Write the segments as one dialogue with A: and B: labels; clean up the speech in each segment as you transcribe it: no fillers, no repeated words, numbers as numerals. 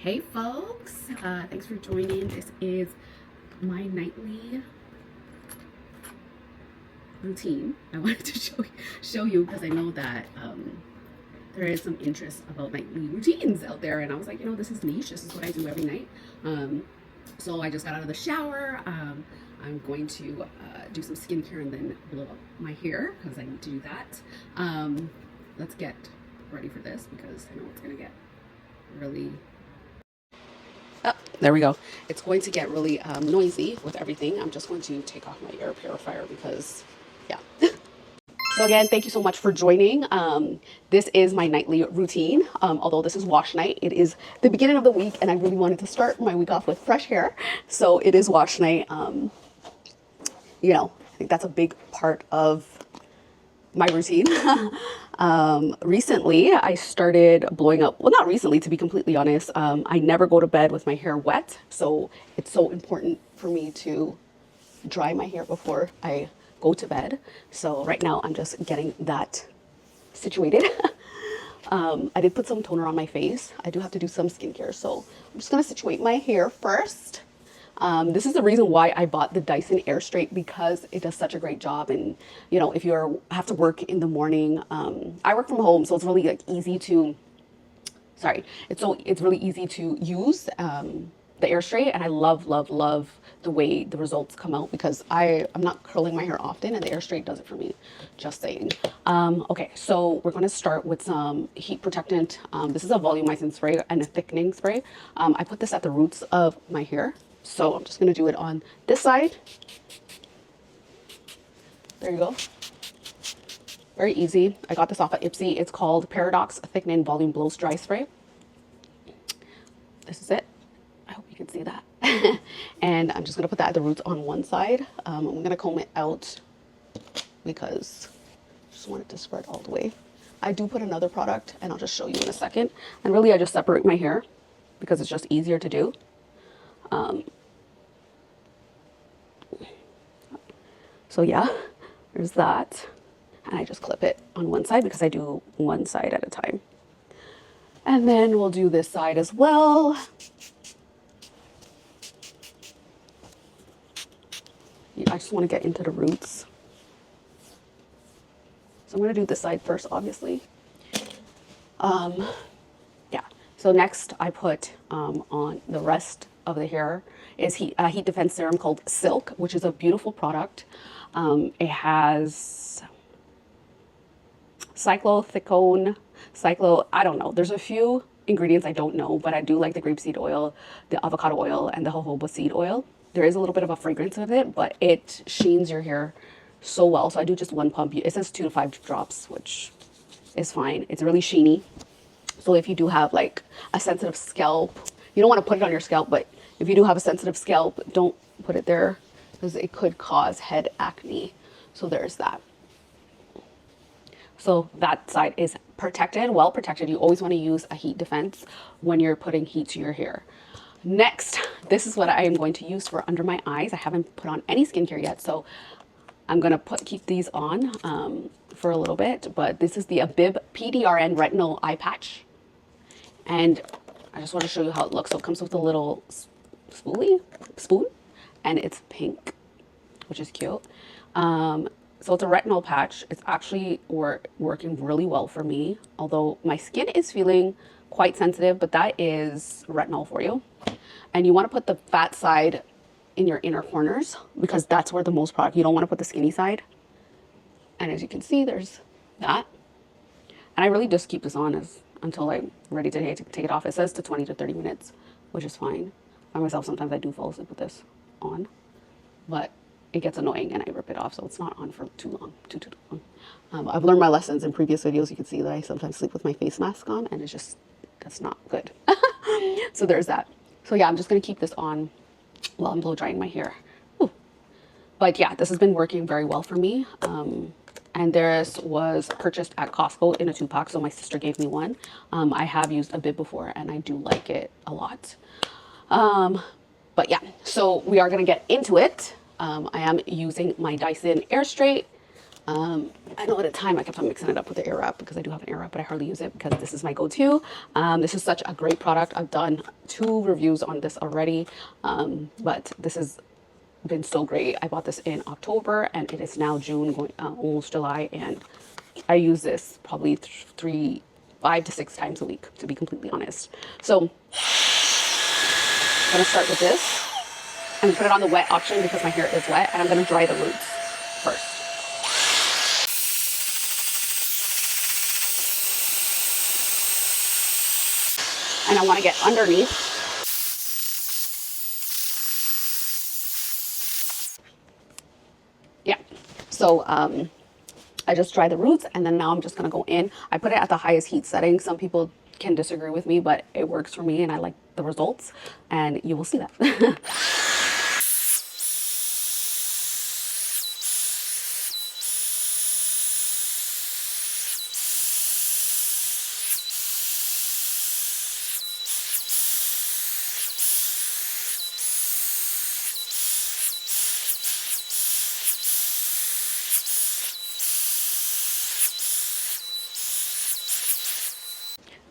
A: Hey folks, thanks for joining. This is my nightly routine. I wanted to show you because I know that there is some interest about nightly routines out there, and I was like, this is niche. This is what I do every night. So I just got out of the shower. I'm going to do some skincare and then blow up my hair because I need to do that. Let's get ready for this because I know it's gonna get really. Oh, there we go. It's going to get really noisy with everything. I'm just going to take off my air purifier because, yeah. So again, thank you so much for joining. This is my nightly routine. Although this is wash night, it is the beginning of the week and I really wanted to start my week off with fresh hair. So it is wash night. I think that's a big part of my routine. Recently I started blowing up, well, not recently, to be completely honest. I never go to bed with my hair wet, so it's so important for me to dry my hair before I go to bed. So right now I'm just getting that situated. I did put some toner on my face. I do have to do some skincare, so I'm just gonna situate my hair first. This is the reason why I bought the Dyson Airstrait, because it does such a great job. And if you have to work in the morning, I work from home, so it's really easy to, it's really easy to use the Airstrait, and I love the way the results come out because I'm not curling my hair often, and the Airstrait does it for me. Just saying. Okay, so we're gonna start with some heat protectant. This is a volumizing spray and a thickening spray. I put this at the roots of my hair. So I'm just going to do it on this side. There you go. Very easy. I got this off at Ipsy. It's called PARADOXX Thickening Volume Blows Dry Spray. This is it. I hope you can see that. And I'm just going to put that at the roots on one side. I'm going to comb it out because I just want it to spread all the way. I do put another product and I'll just show you in a second. And really I just separate my hair because it's just easier to do. So yeah, there's that. And I just clip it on one side because I do one side at a time. And then we'll do this side as well. I just want to get into the roots. So I'm going to do this side first, obviously. Yeah. So next I put on the rest of the hair is a heat defense serum called Silk, which is a beautiful product. It has cyclothicone, I don't know. There's a few ingredients I don't know, but I do like the grapeseed oil, the avocado oil, and the jojoba seed oil. There is a little bit of a fragrance with it, but it sheens your hair so well. So I do just one pump. It says 2 to 5 drops, which is fine. It's really sheeny. So if you do have like a sensitive scalp, you don't want to put it on your scalp, but if you do have a sensitive scalp, don't put it there because it could cause head acne. So there's that. So that side is protected, well protected. You always want to use a heat defense when you're putting heat to your hair. Next, this is what I am going to use for under my eyes. I haven't put on any skincare yet, so I'm going to keep these on for a little bit. But this is the Abib PDRN Retinol Eye Patch. And I just want to show you how it looks. So it comes with a little spoon, and it's pink, which is cute. So it's a retinol patch. It's actually working really well for me, although my skin is feeling quite sensitive, but that is retinol for you. And you want to put the fat side in your inner corners because that's where the most product, you don't want to put the skinny side. And as you can see, there's that. And I really just keep this on until I'm ready to take it off. It says to 20 to 30 minutes, which is fine. By myself, sometimes I do fall asleep with this on, but it gets annoying and I rip it off, so it's not on for too long, too long. I've learned my lessons in previous videos. You can see that I sometimes sleep with my face mask on, and it's just, that's not good. So there's that. So yeah, I'm just gonna keep this on while I'm blow drying my hair. Ooh. But yeah, this has been working very well for me. And this was purchased at Costco in a 2-pack, so my sister gave me one. I have used Abib before and I do like it a lot. But yeah, so we are gonna get into it. I am using my Dyson Airstrait. I know at a time I kept on mixing it up with the air wrap because I do have an air wrap, but I hardly use it because this is my go-to. This is such a great product. I've done 2 reviews on this already, but this has been so great. I bought this in October and it is now June, going almost July, and I use this probably 5 to 6 times a week, to be completely honest. So I'm gonna start with this. I'm gonna put it on the wet option because my hair is wet, and I'm gonna dry the roots first. And I want to get underneath. Yeah. So I just dry the roots, and then now I'm just going to go in. I put it at the highest heat setting. Some people can disagree with me, but it works for me and I like the results, and you will see that.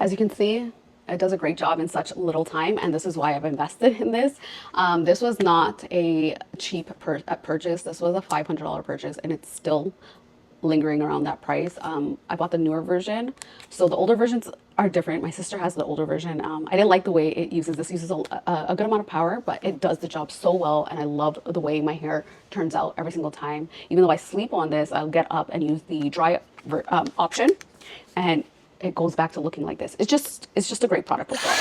A: As you can see, it does a great job in such little time, and this is why I've invested in this. This was not a cheap purchase. This was a $500 purchase, and it's still lingering around that price. I bought the newer version, so the older versions are different. My sister has the older version. I didn't like the way it uses. This uses a good amount of power, but it does the job so well, and I love the way my hair turns out every single time. Even though I sleep on this, I'll get up and use the dry option, and it goes back to looking like this. It's just a great product overall.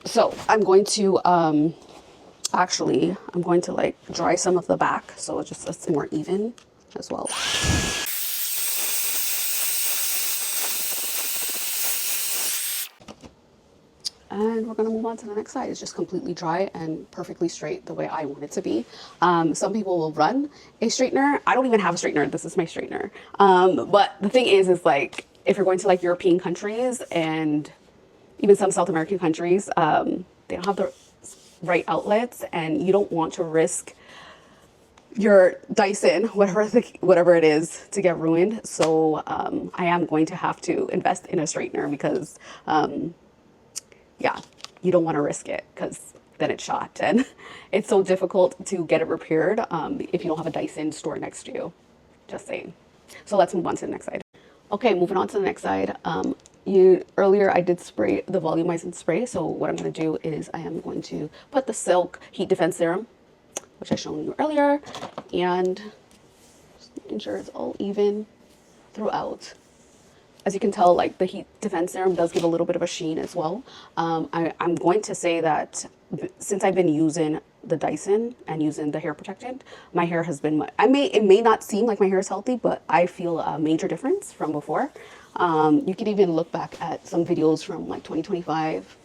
A: So I'm going to actually, I'm going to like dry some of the back so it's more even as well. And we're going to move on to the next side. It's just completely dry and perfectly straight the way I want it to be. Some people will run a straightener. I don't even have a straightener. This is my straightener. But the thing is like, if you're going to like European countries and even some South American countries, they don't have the right outlets, and you don't want to risk your Dyson, whatever it is, to get ruined. So I am going to have to invest in a straightener because yeah, you don't want to risk it because then it's shot, and it's so difficult to get it repaired if you don't have a Dyson store next to you. Just saying. So let's move on to the next side. Okay, moving on to the next side. Earlier I did spray the volumizing spray. So what I'm going to do is I am going to put the Silk Heat Defense Serum, which I showed you earlier, and just making sure it's all even throughout. As you can tell, like the Heat Defense Serum does give a little bit of a sheen as well. I'm going to say that since I've been using the Dyson and using the hair protectant, my hair has been, it may not seem like my hair is healthy, but I feel a major difference from before. You can even look back at some videos from like 2025,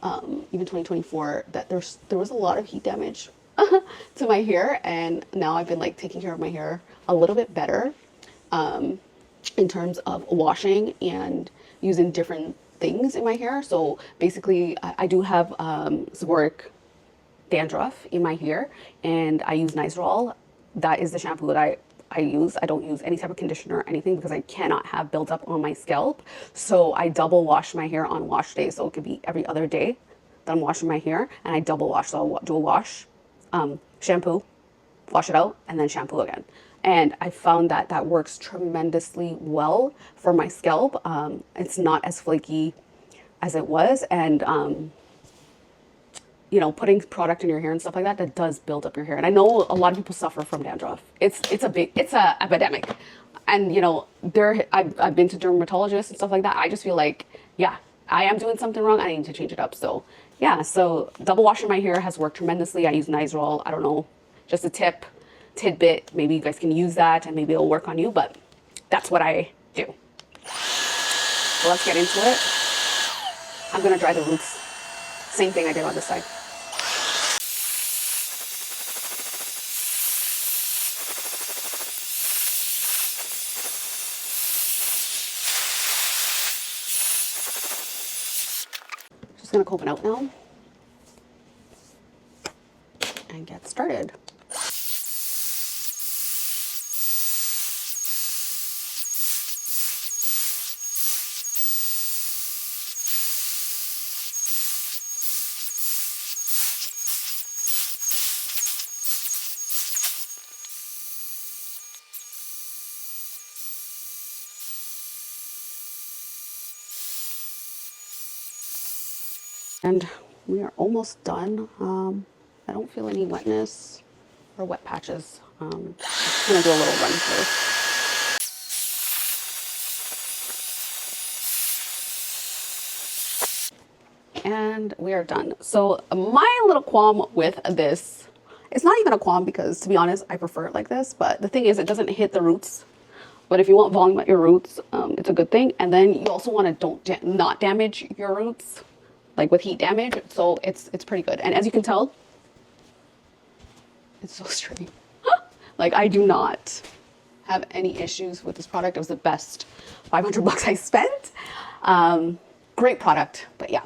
A: even 2024, that there was a lot of heat damage to my hair, and now I've been like taking care of my hair a little bit better. In terms of washing and using different things in my hair. So basically I do have seborrheic dandruff in my hair, and I use Nizoral. That is the shampoo that I use. I don't use any type of conditioner or anything because I cannot have buildup on my scalp. So I double wash my hair on wash day. So it could be every other day that I'm washing my hair, and I double wash. So I'll do a wash, shampoo, wash it out, and then shampoo again. And I found that that works tremendously well for my scalp. It's not as flaky as it was. And, you know, putting product in your hair and stuff like that, that does build up your hair. And I know a lot of people suffer from dandruff. It's a epidemic. And, you know, I've been to dermatologists and stuff like that. I just feel like, yeah, I am doing something wrong. I need to change it up. So, yeah, so double washing my hair has worked tremendously. I use Nizoral. I don't know, just a tidbit, maybe you guys can use that and maybe it'll work on you, but that's what I do. So let's get into it. I'm gonna dry the roots. Same thing I did on this side. Just gonna comb it out now. and get started. And we are almost done. I don't feel any wetness or wet patches. I'm just gonna do a little run through. And we are done. So my little qualm with this, it's not even a qualm because, to be honest, I prefer it like this. But the thing is, it doesn't hit the roots. But if you want volume at your roots, it's a good thing. And then you also want to not damage your roots, like with heat damage. So it's pretty good. And as you can tell, it's so straight. Like, I do not have any issues with this product. It was the best 500 bucks I spent. Great product, but yeah.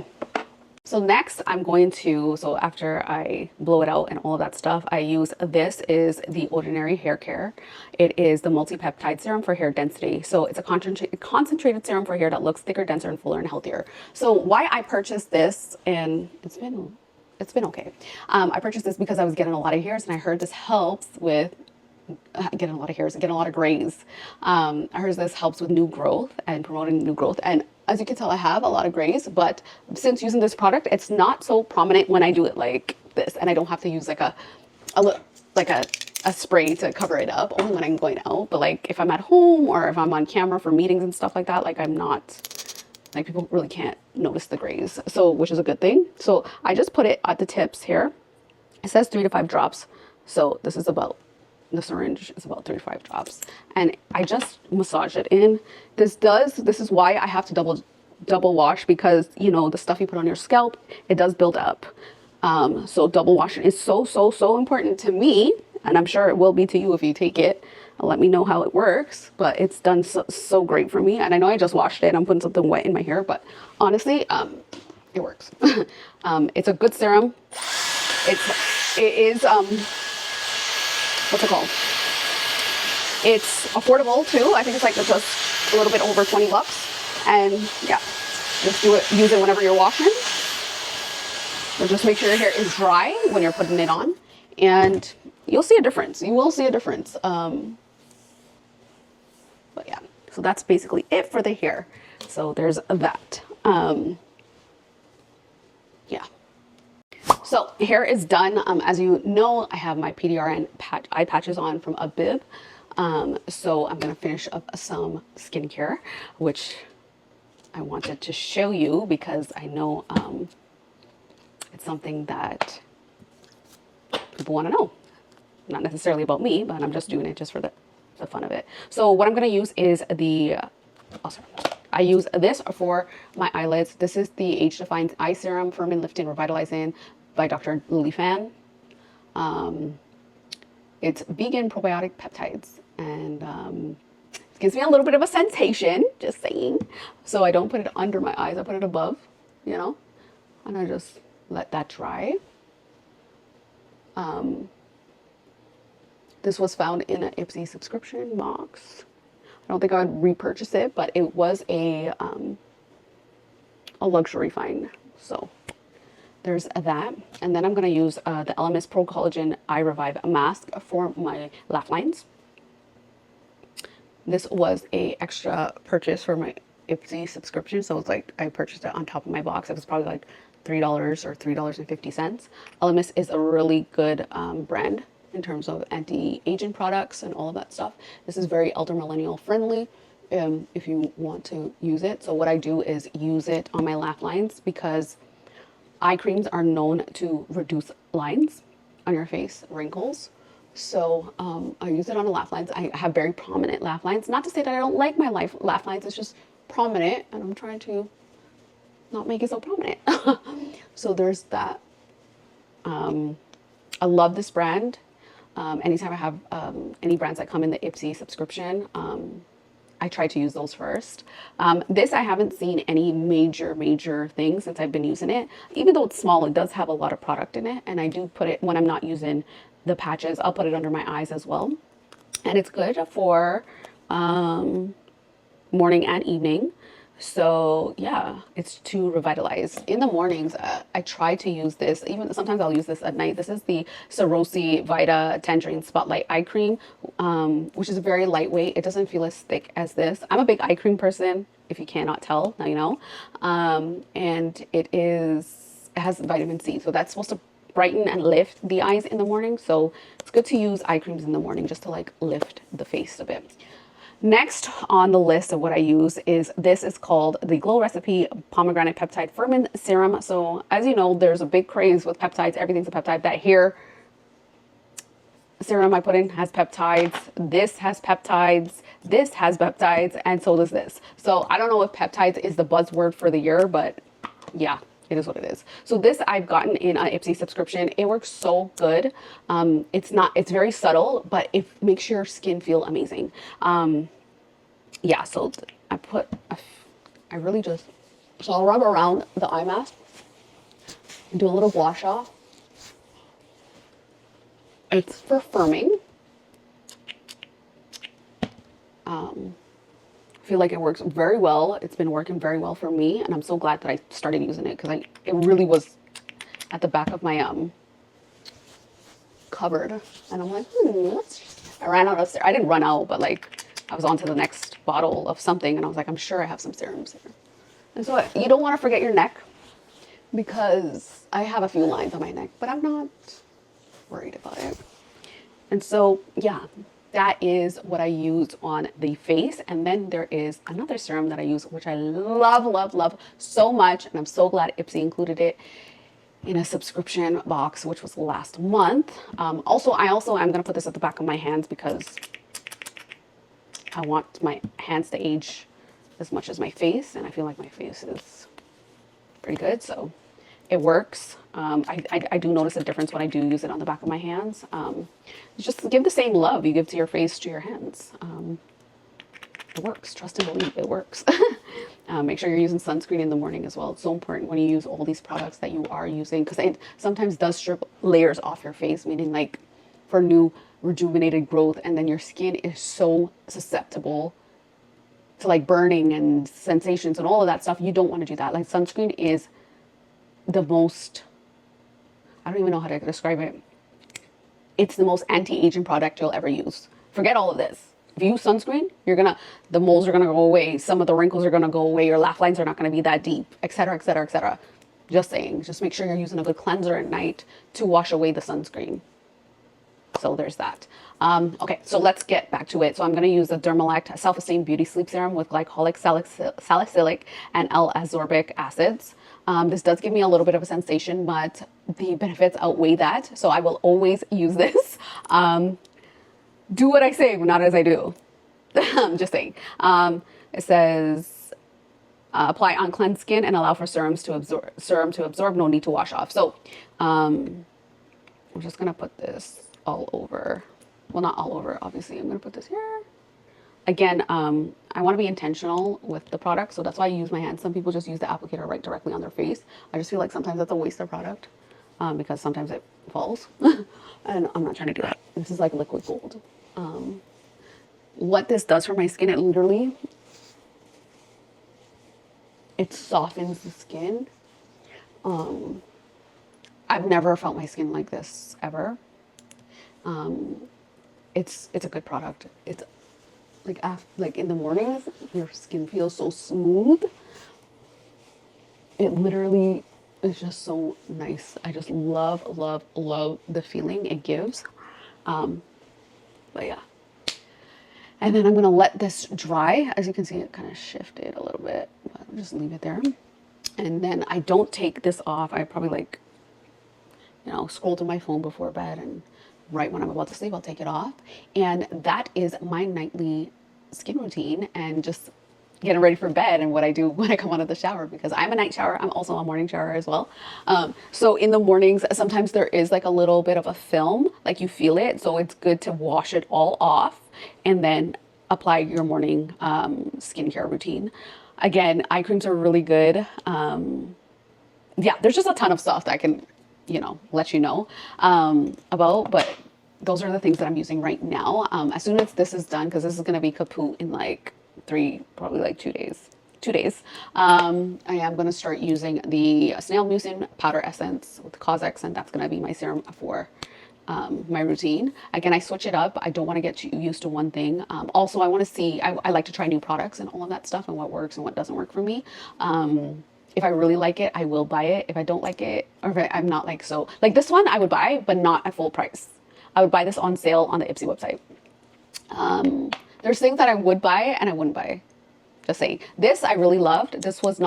A: So next I'm going to, so after I blow it out and all of that stuff, I use, this is the Ordinary Hair Care. It is the multi-peptide serum for hair density. So it's a concentrated serum for hair that looks thicker, denser, and fuller and healthier. So why I purchased this, and it's been okay. I purchased this because I was getting a lot of hairs, and I heard this helps with getting a lot of hairs, getting a lot of grays. I heard this helps with new growth and promoting new growth. And as you can tell, I have a lot of grays, but since using this product, it's not so prominent when I do it like this, and I don't have to use like a spray to cover it up, only when I'm going out. But like if I'm at home or if I'm on camera for meetings and stuff like that, like I'm not, like people really can't notice the grays. So, which is a good thing. So I just put it at the tips here. It says 3 to 5 drops. So this is about, the syringe is about 3 to 5 drops, and I just massage it in. This is why I have to double wash, because you know the stuff you put on your scalp, it does build up. So double washing is so important to me, and I'm sure it will be to you if you take it. Let me know how it works, but it's done so great for me. And I know I just washed it, I'm putting something wet in my hair, but honestly, it works. It's a good serum. It is what's it called? It's affordable too. I think it's like just a little bit over 20 bucks. And yeah, just use it whenever you're washing. So just make sure your hair is dry when you're putting it on, and you'll see a difference. You will see a difference. But yeah, so that's basically it for the hair. So there's that. Yeah. So hair is done. As you know, I have my PDRN eye patches on from a bib. So I'm going to finish up some skincare, which I wanted to show you because I know it's something that people want to know. Not necessarily about me, but I'm just doing it just for the fun of it. So what I'm going to use is I use this for my eyelids. This is the Age Defying Eye Serum, Firming, Lifting, Revitalizing by Dr. Lily Fan. It's vegan probiotic peptides, and it gives me a little bit of a sensation, just saying. So I don't put it under my eyes, I put it above, you know, and I just let that dry. This was found in an Ipsy subscription box. I don't think I would repurchase it, but it was a luxury find. So there's that. And then I'm going to use the LMS Pro Collagen Eye Revive Mask for my laugh lines. This was a extra purchase for my Ipsy subscription. So it's like I purchased it on top of my box. It was probably like $3 or $3.50. LMS is a really good brand in terms of anti-aging products and all of that stuff. This is very elder millennial friendly if you want to use it. So what I do is use it on my laugh lines, because eye creams are known to reduce lines on your face, wrinkles. So I use it on the laugh lines. I have very prominent laugh lines. Not to say that I don't like my laugh lines, it's just prominent, and I'm trying to not make it so prominent. So there's that. I love this brand. Anytime I have any brands that come in the Ipsy subscription, I try to use those first. This, I haven't seen any major things since I've been using it. Even though it's small, it does have a lot of product in it. And I do put it, when I'm not using the patches, I'll put it under my eyes as well. And it's good for morning and evening. So yeah, it's to revitalize. In the mornings, I try to use this. Even sometimes I'll use this at night. This is the Serum Vita Tangerine Spotlight Eye Cream, which is very lightweight. It doesn't feel as thick as this. I'm a big eye cream person, if you cannot tell, now you know. And it has vitamin C, so that's supposed to brighten and lift the eyes in the morning. So it's good to use eye creams in the morning just to like lift the face a bit. Next on the list of what I use is, this is called the Glow Recipe Pomegranate Peptide Firming Serum. So as you know, there's a big craze with peptides. Everything's a peptide. That here serum I put in has peptides. This has peptides. This has peptides. And so does this. So I don't know if peptides is the buzzword for the year, but yeah, it is what it is. So this I've gotten in an Ipsy subscription. It works so good. It's very subtle, but it makes your skin feel amazing. Yeah, so I really just, so I'll rub around the eye mask and do a little wash off. It's for firming. I feel like it works very well. It's been working very well for me, and I'm so glad that I started using it, because it really was at the back of my cupboard, and I'm like, I ran out of serum. I didn't run out, but like I was on to the next bottle of something, and I was like, I'm sure I have some serums here. And so you don't want to forget your neck, because I have a few lines on my neck, but I'm not worried about it. And so yeah, that is what I use on the face. And then there is another serum that I use, which I love so much. And I'm so glad Ipsy included it in a subscription box, which was last month. I also am going to put this at the back of my hands, because I want my hands to age as much as my face. And I feel like my face is pretty good. So it works. I do notice a difference when I do use it on the back of my hands. Just give the same love you give to your face to your hands. It works. Trust and believe, it works. Make sure you're using sunscreen in the morning as well. It's so important when you use all these products that you are using, because it sometimes does strip layers off your face, meaning like for new rejuvenated growth, and then your skin is so susceptible to like burning and sensations and all of that stuff. You don't want to do that. Like sunscreen is the most, I don't even know how to describe it. It's the most anti-aging product you'll ever use. Forget all of this. If you use sunscreen, the moles are gonna go away. Some of the wrinkles are gonna go away. Your laugh lines are not gonna be that deep, etc., etc., etc. Just saying, just make sure you're using a good cleanser at night to wash away the sunscreen. So there's that. Okay, so let's get back to it. So I'm going to use the Dermalect Self-Esteem Beauty Sleep Serum with glycolic, salicylic, and L-ascorbic acids. This does give me a little bit of a sensation, but the benefits outweigh that. So I will always use this. Do what I say, but not as I do. I'm just saying. It says, apply on cleansed skin and allow for serum to absorb. No need to wash off. So I'm just going to put this all over. Well, not all over, obviously. I'm going to put this here. Again, I want to be intentional with the product, so that's why I use my hands. Some people just use the applicator right directly on their face. I just feel like sometimes that's a waste of product, because sometimes it falls. And I'm not trying to do that. This is like liquid gold. What this does for my skin, it softens the skin. I've never felt my skin like this ever. It's a good product. It's like in the mornings, your skin feels so smooth. It literally is just so nice. I just love the feeling it gives. But yeah. And then I'm gonna let this dry. As you can see, it kind of shifted a little bit, but I'll just leave it there. And then I don't take this off. I probably scroll to my phone before bed, and right when I'm about to sleep, I'll take it off. And that is my nightly skin routine, and just getting ready for bed, and what I do when I come out of the shower, because I'm a night shower. I'm also a morning shower as well. So in the mornings, sometimes there is like a little bit of a film, like you feel it. So it's good to wash it all off and then apply your morning skincare routine. Again, eye creams are really good. Yeah, there's just a ton of stuff that I can, you know, let you know about, but those are the things that I'm using right now. As soon as this is done, because this is going to be kaput in like probably like 2 days. 2 days. I am going to start using the snail mucin powder essence with COSRX, and that's going to be my serum for my routine. Again, I switch it up. I don't want to get too used to one thing. Also, I want to see, I like to try new products and all of that stuff and what works and what doesn't work for me. If I really like it, I will buy it. If I don't like it, or if I'm not like, so like this one I would buy, but not at full price. I would buy this on sale on the Ipsy website. There's things that I would buy and I wouldn't buy. Just saying. This I really loved. There was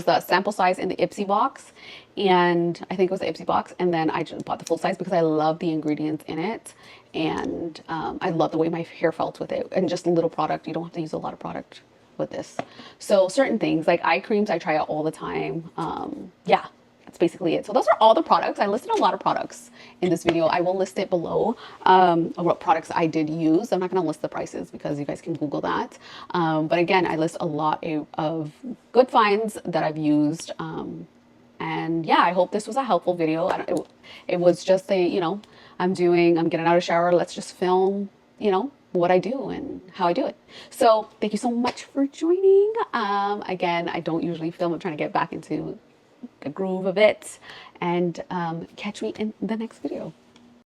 A: the sample size in the Ipsy box, and I think it was the Ipsy box, and then I just bought the full size because I love the ingredients in it, and I love the way my hair felt with it, and just a little product. You don't have to use a lot of product with this. So certain things like eye creams, I try out all the time. Yeah. That's basically it. So those are all the products. I listed a lot of products in this video. I will list it below of what products I did use. I'm not going to list the prices because you guys can Google that. But again, I list a lot of good finds that I've used. And yeah, I hope this was a helpful video. It was just a, you know, I'm getting out of the shower. Let's just film, you know, what I do and how I do it. So thank you so much for joining. Again, I don't usually film. I'm trying to get back into the groove of it, and catch me in the next video.